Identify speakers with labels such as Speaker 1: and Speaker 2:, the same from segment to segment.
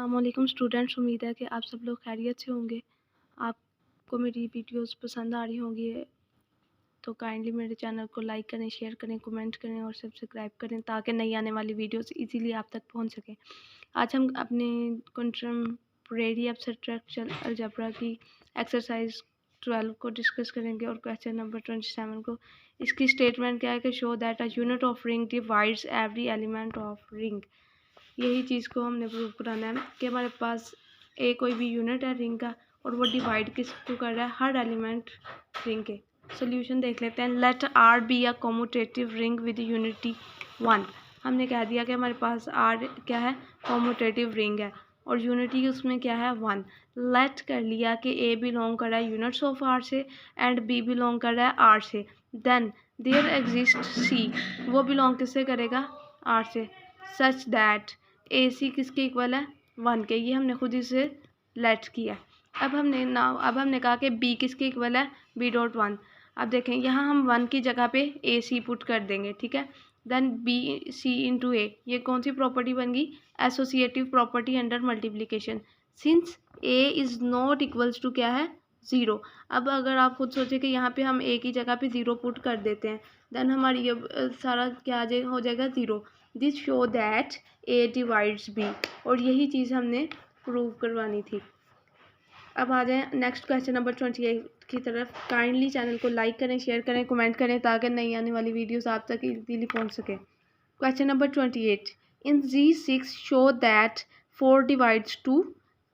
Speaker 1: अस्सलामुअलैकुम स्टूडेंट्स, उम्मीद है कि आप सब लोग खैरियत से होंगे। आपको मेरी वीडियोस पसंद आ रही होंगी तो काइंडली मेरे चैनल को लाइक करें, शेयर करें, कमेंट करें और सब्सक्राइब करें ताकि नई आने वाली वीडियोस इजीली आप तक पहुंच सकें। आज हम अपने कंटेम्परेरी एब्स्ट्रैक्ट अलजेब्रा की एक्सरसाइज 12 को डिस्कस करेंगे और क्वेश्चन नंबर 27 को। इसकी स्टेटमेंट क्या है कि show that a unit of ring divides every element of ring. यही चीज़ को हमने प्रूव कराना है कि हमारे पास कोई भी यूनिट है रिंग का और वो डिवाइड किसको कर रहा है, हर एलिमेंट रिंग के। सोल्यूशन देख लेते हैं। Let R be a commutative ring with unity 1। हमने कह दिया कि हमारे पास आर क्या है, कॉम्यूटेटिव रिंग है और यूनिटी उसमें क्या है, 1। लेट कर लिया कि ए बिलोंग कर रहा है यूनिट्स ऑफ आर से एंड बी बिलोंग कर रहा है आर से। देन देयर एग्जिस्ट सी, वो बिलोंग किससे करेगा, आर से। सच दैट ए सी किसके इक्वल है, 1 के। ये हमने खुद ही से लेट किया। अब हमने कहा कि बी किसके इक्वल है, बी डॉट 1। अब देखें यहाँ हम 1 की जगह पे ए सी पुट कर देंगे, ठीक है। Then b c into a, ये कौन सी प्रॉपर्टी बन गई, associative property under multiplication. Since a is not equals to क्या है, 0। अब अगर आप खुद सोचें कि यहाँ पे हम ए की जगह पे 0 पुट कर देते हैं, देन हमारी ये सारा क्या हो जाएगा, 0। This show that a divides b, और यही चीज़ हमने प्रूव करवानी थी। अब आ जाएं नेक्स्ट क्वेश्चन नंबर 28 की तरफ। काइंडली चैनल को लाइक करें, शेयर करें, कमेंट करें ताकि नई आने वाली वीडियोस आप तक इजीली पहुंच सके। Question number 28, in G6 show that 4 divides 2,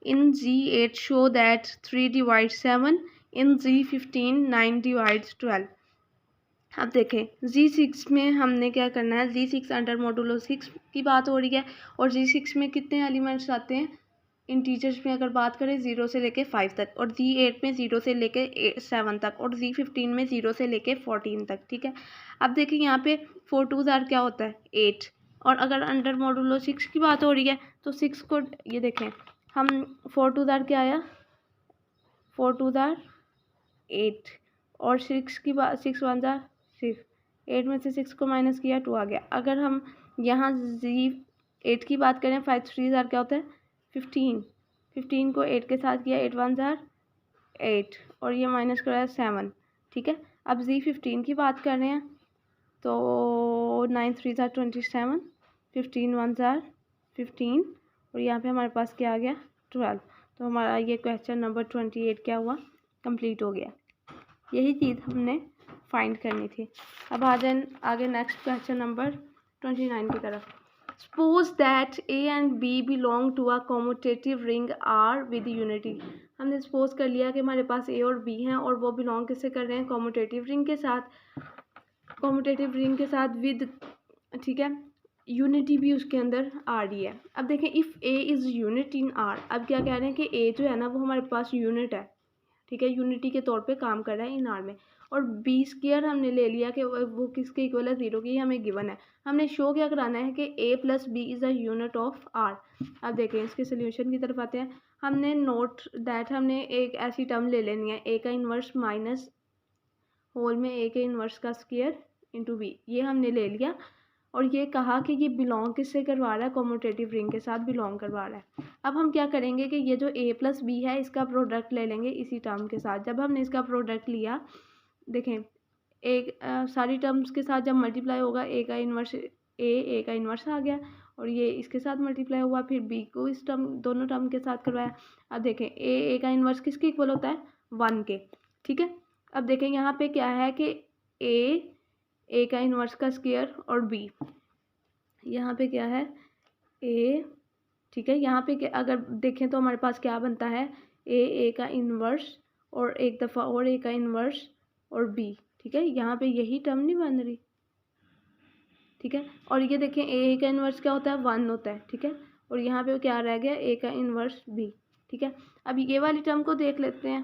Speaker 1: in G8 show that 3 divides 7, in G15 9 divides 12। अब देखें G6 में हमने क्या करना है, G6 अंडर मॉडुलो 6 की बात हो रही है और G6 में कितने एलिमेंट्स आते हैं, इंटीजर्स में अगर बात करें 0 से लेके 5 तक, और G8 में 0 से लेके 7 तक, और G15 में 0 से लेके 14 तक, ठीक है। अब देखिए यहाँ पे 4 2 ज़ार क्या होता है, 8। और अगर अंडर मॉडुलो 6 की बात हो रही है तो 6 को ये देखें, हम 4 2 ज़ार क्या आया, 4 2 ज़ार 8, और 6 की बात 6 1 ज़ार 6, 8 में से 6 को माइनस किया 2 आ गया। अगर हम यहाँ G8 की बात करें, 5 3 ज़ार क्या होता है, 15, 15 को 8 के साथ किया, 8 1 ज़ार 8, और ये माइनस कराया 7, ठीक है। अब G15 की बात कर रहे हैं तो 9 3 ज़ार 27, 15 1 ज़ार 15, और यहाँ पे हमारे पास क्या आ गया, 12। तो हमारा ये क्वेश्चन नंबर 28 क्या हुआ, कंप्लीट हो गया। यही चीज़ हमने फाइंड करनी थी। अब आ जाए आगे नेक्स्ट क्वेश्चन नंबर 29 की तरफ। Suppose that a and b belong to a commutative ring R with unity. हमने सपोज कर लिया कि हमारे पास ए और बी हैं और वो बिलोंग किससे कर रहे हैं, कॉम्यूटेटिव रिंग के साथ, कॉम्यूटेटिव रिंग के साथ विद, ठीक है, यूनिटी भी उसके अंदर आ रही है। अब देखें, if A is unit in are, अब क्या कह रहे हैं कि ए जो है ना वो हमारे पास यूनिट है, ठीक है, यूनिटी के तौर पे काम कर रहा है इन आर में। और बी स्क्वायर हमने ले लिया कि वो किसके इक्वल है, 0 की, हमें गिवन है। हमने शो क्या कराना है कि A plus B is a unit of R. अब देखें इसके सोल्यूशन की तरफ आते हैं। हमने नोट दैट हमने एक ऐसी टर्म ले लेनी है, ए का इन्वर्स माइनस होल में ए के इन्वर्स का स्क्वायर इंटू बी, ये हमने ले लिया। और ये कहा कि ये बिलोंग किससे करवा रहा है, कॉम्यूटेटिव रिंग के साथ बिलोंग करवा रहा है। अब हम क्या करेंगे कि ये जो ए प्लस बी है इसका प्रोडक्ट ले लेंगे इसी टर्म के साथ। जब हमने इसका प्रोडक्ट लिया, देखें एक सारी टर्म्स के साथ जब मल्टीप्लाई होगा, ए का इन्वर्स आ गया और ये इसके साथ मल्टीप्लाई हुआ, फिर बी को इस टर्म, दोनों टर्म के साथ करवाया। अब देखें ए का इन्वर्स किसके इक्वल होता है, 1 के, ठीक है। अब देखें यहाँ पे क्या है कि ए का इन्वर्स का स्क्वायर और बी, यहाँ पे क्या है, ए, ठीक है। यहाँ पे अगर देखें तो हमारे पास क्या बनता है, ए का इन्वर्स और एक दफ़ा और ए का इन्वर्स और बी, ठीक है। यहाँ पे यही टर्म नहीं बन रही, ठीक है। और ये देखें ए का इन्वर्स क्या होता है, 1 होता है, ठीक है। और यहाँ पे क्या रह गया, ए का इन्वर्स बी, ठीक है। अब ये वाली टर्म को देख लेते हैं,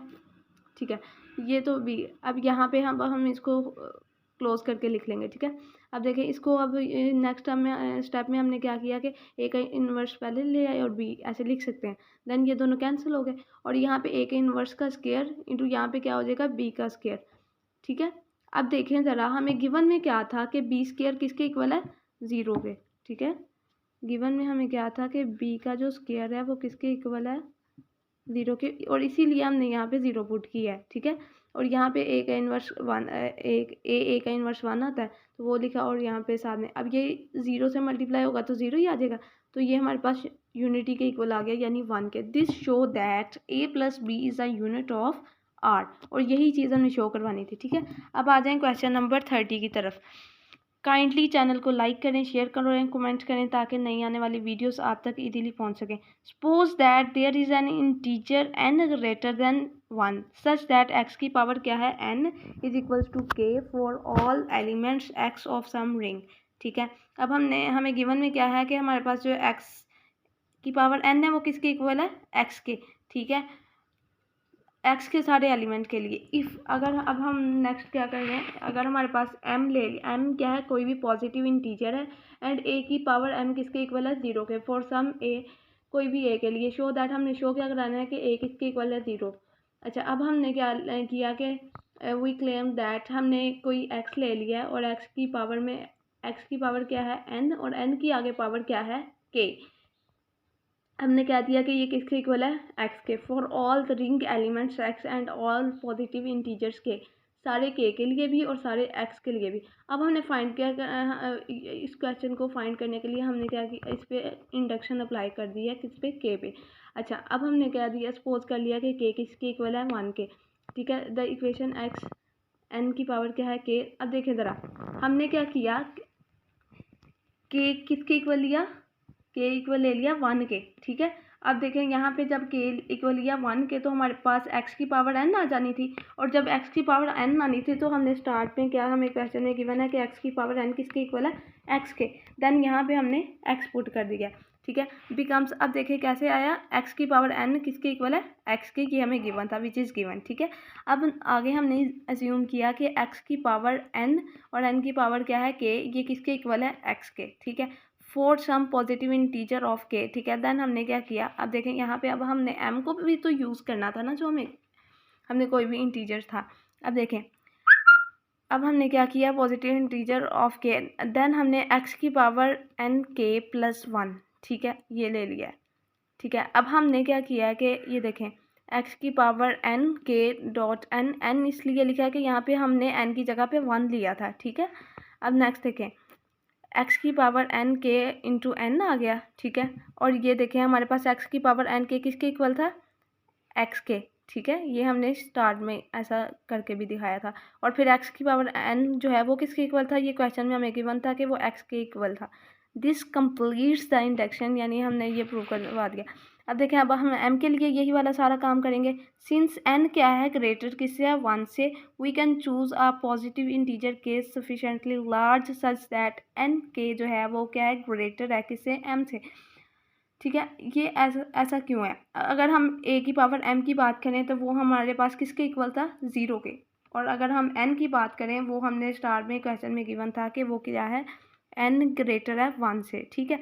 Speaker 1: ठीक है, ये तो बी। अब यहाँ पे हम इसको क्लोज करके लिख लेंगे, ठीक है। अब देखें इसको, अब नेक्स्ट स्टेप में हमने क्या किया कि ए का इन्वर्स पहले ले आए और बी ऐसे लिख सकते हैं। देन ये दोनों कैंसिल हो गए और यहाँ पे ए के इन्वर्स का स्क्वायर इंटू यहाँ पे क्या हो जाएगा, बी का स्क्वायर, ठीक है। अब देखें ज़रा, हमें गिवन में क्या था कि बी स्क्वायर किसके इक्वल है, 0 के, ठीक है। गिवन में हमें क्या था कि बी का जो स्क्वायर है वो किसके इक्वल है, 0 के, और इसीलिए हमने यहाँ पे 0 पुट किया है, ठीक है। और यहाँ पे ए का इन्वर्स 1, ए का इन्वर्स 1 आता है तो वो लिखा, और यहाँ पे साथ में अब ये 0 से मल्टीप्लाई होगा तो 0 ही आ जाएगा, तो ये हमारे पास यूनिटी के इक्वल आ गया, यानी 1 के। This show that a plus B is a unit of r, और यही चीज़ हमने शो करवानी थी, ठीक है। अब आ जाएं क्वेश्चन नंबर 30 की तरफ। काइंडली चैनल को लाइक करें, शेयर करें, कमेंट करें ताकि नई आने वाली वीडियोस आप तक इजीली पहुंच सकें। Suppose that there is an integer n greater than 1 such that x की पावर क्या है, n is equals to k for all elements x of some ring, ठीक है। अब हमें गिवन में क्या है कि हमारे पास जो x की पावर n है वो किसके इक्वल है, x के, ठीक है, x के सारे एलिमेंट के लिए। इफ़ अगर अब हम नेक्स्ट क्या कर रहे हैं, अगर हमारे पास m ले लिया, m क्या है, कोई भी पॉजिटिव इंटीजर है, एंड a की पावर m किसके इक्वल है, 0 के, फॉर सम a, कोई भी a के लिए। शो दैट, हमने शो क्या कराना है कि a किसके इक्वल है, 0। अच्छा, अब हमने क्या किया कि वी क्लेम दैट, हमने कोई x ले लिया और x की पावर क्या है, n, और n की आगे पावर क्या है, k। हमने क्या दिया कि ये किसके इक्वल है, x के, for all the ring elements x and all positive integers के, सारे k के लिए भी और सारे x के लिए भी। अब हमने फाइंड किया, इस क्वेश्चन को फाइंड करने के लिए हमने क्या किया, इस पे इंडक्शन अप्लाई कर दिया, किस पे, k पे। अच्छा, अब हमने क्या दिया, सपोज कर लिया कि k किसके इक्वल है, 1 के, ठीक है। द इक्वेशन x, n की पावर क्या है, k। अब देखें ज़रा, हमने क्या किया, k किसके इक्वल लिया, k इक्वल ले लिया 1 के, ठीक है। अब देखें यहाँ पे जब k इक्वल लिया 1 के तो हमारे पास x की पावर n आ जानी थी, और जब x की पावर n आनी थी तो हमने स्टार्ट में क्या, हमें क्वेश्चन में गिवन है कि x की पावर n किसके इक्वल है, x के। देन यहाँ पे हमने x पुट कर दिया, ठीक है, बिकम्स। अब देखिए कैसे आया, x की पावर n किसके इक्वल है, x के, ये हमें गिवन था, विच इज़ गिवन, ठीक है। अब आगे हमने अज्यूम किया कि x की पावर n और n की पावर क्या है, k, ये किसके इक्वल है, x के, ठीक है, for some positive integer of k, ठीक है। देन हमने क्या किया, अब देखें यहाँ पे, अब हमने m को भी तो यूज़ करना था ना, जो हमने कोई भी इंटीजर था। अब देखें, अब हमने क्या किया, positive integer of k, then हमने x की पावर n k प्लस 1, ठीक है, ये ले लिया है, ठीक है। अब हमने क्या किया है कि ये देखें, x की power n k dot n इसलिए लिखा है कि यहाँ पे हमने n की जगह पे 1 लिया था, ठीक है। अब नेक्स्ट देखें, x की पावर n के इंटू n आ गया, ठीक है। और ये देखें हमारे पास x की पावर n के किसके इक्वल था, x के, ठीक है। ये हमने स्टार्ट में ऐसा करके भी दिखाया था। और फिर x की पावर n जो है वो किसके इक्वल था, ये क्वेश्चन में हमें गिवन था कि वो x के इक्वल था। दिस कंप्लीट्स द इंडक्शन, यानी हमने ये प्रूव करवा दिया। अब देखें, अब हम m के लिए यही वाला सारा काम करेंगे। सिंस n क्या है, ग्रेटर किससे है, 1 से, we can choose a positive integer k sufficiently large such that n के जो है वो क्या है, ग्रेटर है किससे, m से, ठीक है। ये ऐसा क्यों है, अगर हम a की पावर m की बात करें तो वो हमारे पास किसके इक्वल था, 0 के। और अगर हम n की बात करें, वो हमने स्टार्ट में क्वेश्चन में गिवन था कि वो क्या है, n ग्रेटर है 1 से, ठीक है।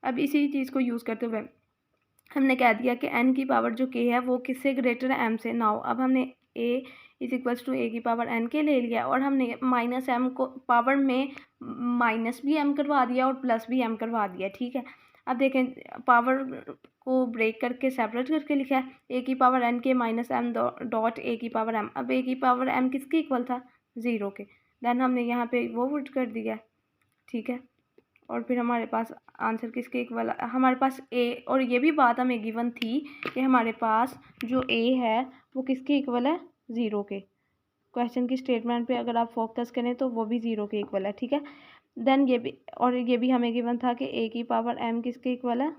Speaker 1: अब इसी चीज़ को यूज़ करते हुए हमने कह दिया कि n की पावर जो k है वो किससे ग्रेटर है, m से। नाउ अब हमने a is equals to a की पावर n के ले लिया, और हमने माइनस m को पावर में माइनस भी m करवा दिया और प्लस भी m करवा दिया, ठीक है। अब देखें, पावर को ब्रेक करके सेपरेट करके लिखा है, a की पावर n के माइनस m डॉट a की पावर m। अब a की पावर m किसके इक्वल था, 0 के। देन हमने यहाँ पे वो पुट कर दिया, ठीक है। और फिर हमारे पास आंसर किसके इक्वल, हमारे पास a, और ये भी बात हमें गिवन थी कि हमारे पास जो a है वो किसके इक्वल है, 0 के। क्वेश्चन की स्टेटमेंट पे अगर आप फोकस करें तो वो भी 0 के इक्वल है, ठीक है। देन ये भी हमें गिवन था कि a की पावर m किसके इक्वल है,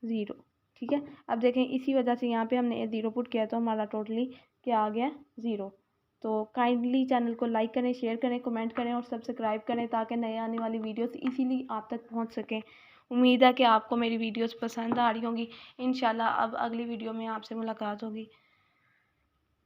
Speaker 1: 0, ठीक है। अब देखें, इसी वजह से यहाँ पे हमने 0 पुट किया तो हमारा टोटली क्या आ गया, 0। तो काइंडली चैनल को लाइक करें, शेयर करें, कमेंट करें और सब्सक्राइब करें ताकि नए आने वाली वीडियोस इजीली आप तक पहुंच सकें। उम्मीद है कि आपको मेरी वीडियोस पसंद आ रही होंगी। इंशाल्लाह अब अगली वीडियो में आपसे मुलाकात होगी।